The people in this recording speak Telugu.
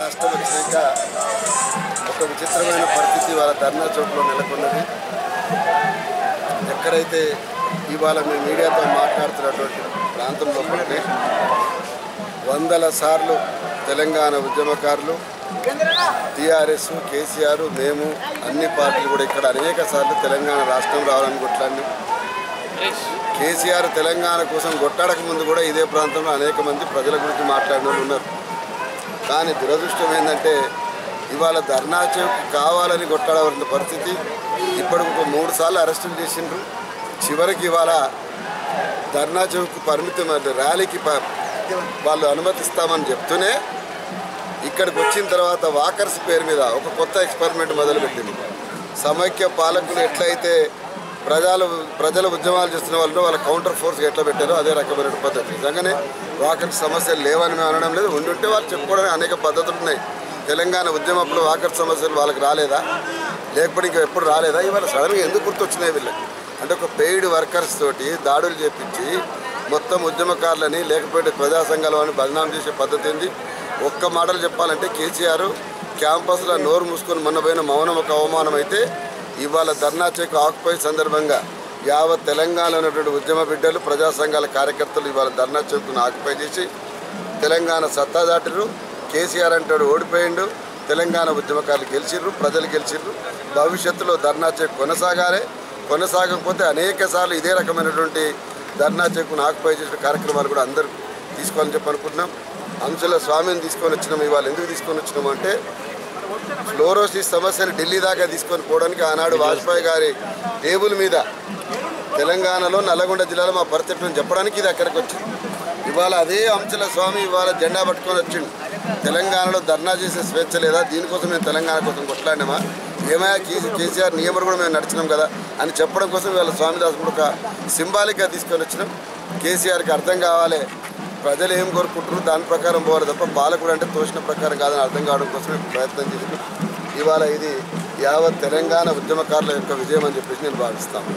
రాష్ట్రం వచ్చాక ఒక విచిత్రమైన పరిస్థితి వాళ్ళ ధర్నా చౌక్లో నెలకొన్నది. ఎక్కడైతే ఇవాళ మీ మీడియాతో మాట్లాడుతున్నటువంటి ప్రాంతంలో పడితే వందల సార్లు తెలంగాణ ఉద్యమకారులు, టీఆర్ఎస్, కేసీఆర్, మేము అన్ని పార్టీలు కూడా ఇక్కడ అనేక సార్లు తెలంగాణ రాష్ట్రం రావాలని కొట్లాడినాం. కేసీఆర్ తెలంగాణ కోసం కొట్టాడక ముందు కూడా ఇదే ప్రాంతంలో అనేక మంది ప్రజల గురించి మాట్లాడిన వాళ్ళు ఉన్నారు. కానీ దురదృష్టం ఏంటంటే ఇవాళ ధర్నా చౌక్ కావాలని కొట్టాడవలసిన పరిస్థితి. ఇప్పటికి ఒక 3 సార్లు అరెస్టులు చేసిండ్రు. చివరికి ఇవాళ ధర్నా చౌక్ పరిమితం ర్యాలీకి వాళ్ళు అనుమతిస్తామని చెప్తూనే ఇక్కడికి వచ్చిన తర్వాత వాకర్స్ పేరు మీద ఒక కొత్త ఎక్స్పెరిమెంట్ మొదలుపెట్టింది. సమైక్య పాలకులు ఎట్లయితే ప్రజల ఉద్యమాలు చేస్తున్న వాళ్ళు వాళ్ళ కౌంటర్ ఫోర్స్గా ఎట్లా పెట్టారో అదే రకమైన పద్ధతి. నిజంగానే వాకర్స్ సమస్యలు లేవని మేము అనడం లేదు. ఉండుంటే వాళ్ళు చెప్పుకోవడానికి అనేక పద్ధతులు ఉన్నాయి. తెలంగాణ ఉద్యమప్పుడు వాకర్ సమస్యలు వాళ్ళకి రాలేదా? లేకపోతే ఇంకా ఎప్పుడు రాలేదా? ఇవాళ సడన్గా ఎందుకు గుర్తొచ్చినాయి వీళ్ళకి? అంటే ఒక పెయిడ్ వర్కర్స్ తోటి దాడులు చేపించి మొత్తం ఉద్యమకారులని లేకపోతే ప్రజా సంఘాలు అని బదనాం చేసే పద్ధతి ఏంది? ఒక్క మాటలు చెప్పాలంటే కేసీఆర్ క్యాంపస్లో నోరు మూసుకొని మొన్న పోయిన మౌనం ఒక అవమానం అయితే, ఇవాళ ధర్నా చౌక్ ఆక్యుపై సందర్భంగా యావత్ తెలంగాణలో ఉన్నటువంటి ఉద్యమ బిడ్డలు, ప్రజా సంఘాల కార్యకర్తలు ఇవాళ ధర్నా చౌక్ను ఆక్యుపై చేసి తెలంగాణ సత్తా దాటిరు. కేసీఆర్ అంటాడు ఓడిపోయిండు, తెలంగాణ ఉద్యమకారులు గెలిచిర్రు, ప్రజలు గెలిచిర్రు. భవిష్యత్తులో ధర్నా చౌక్ కొనసాగాలి. కొనసాగకపోతే అనేక సార్లు ఇదే రకమైనటువంటి ధర్నా చౌక్ను ఆక్యుపై చేసిన కార్యక్రమాలు కూడా అందరూ తీసుకోవాలని చెప్పి అనుకుంటున్నాం. అంశుల స్వామిని తీసుకొని వచ్చినాం. ఇవాళ ఎందుకు తీసుకొని వచ్చినాము అంటే ఫ్లోరోసిస్ సమస్యను ఢిల్లీ దాకా తీసుకొని పోవడానికి ఆనాడు వాజ్పేయి గారి టేబుల్ మీద తెలంగాణలో నల్లగొండ జిల్లాలో మా పరిస్థితిని చెప్పడానికి ఇది అక్కడికి వచ్చింది. ఇవాళ అదే అంశుల స్వామి ఇవాళ జెండా పట్టుకొని వచ్చిండు. తెలంగాణలో ధర్నా చేసే స్వేచ్ఛ లేదా? దీనికోసం మేము తెలంగాణ కోసం కొట్లాడినామా? ఏమైనా కేసీఆర్ నియమం కూడా మేము నడిచినాం కదా అని చెప్పడం కోసం ఇవాళ స్వామిదాస్ కూడా ఒక సింబాలిక్గా తీసుకొని వచ్చినాం. కేసీఆర్కి అర్థం కావాలి ప్రజలు ఏం కోరుకుంటారు, దాని ప్రకారం పోవాలి తప్ప పాలకుడు అంటే తోచిన ప్రకారం కాదని అర్థం కావడం కోసమే ప్రయత్నం చేసినాం. ఇవాళ ఇది యావత్ తెలంగాణ ఉద్యమకారుల యొక్క విజయం అని చెప్పేసి నేను భావిస్తాను.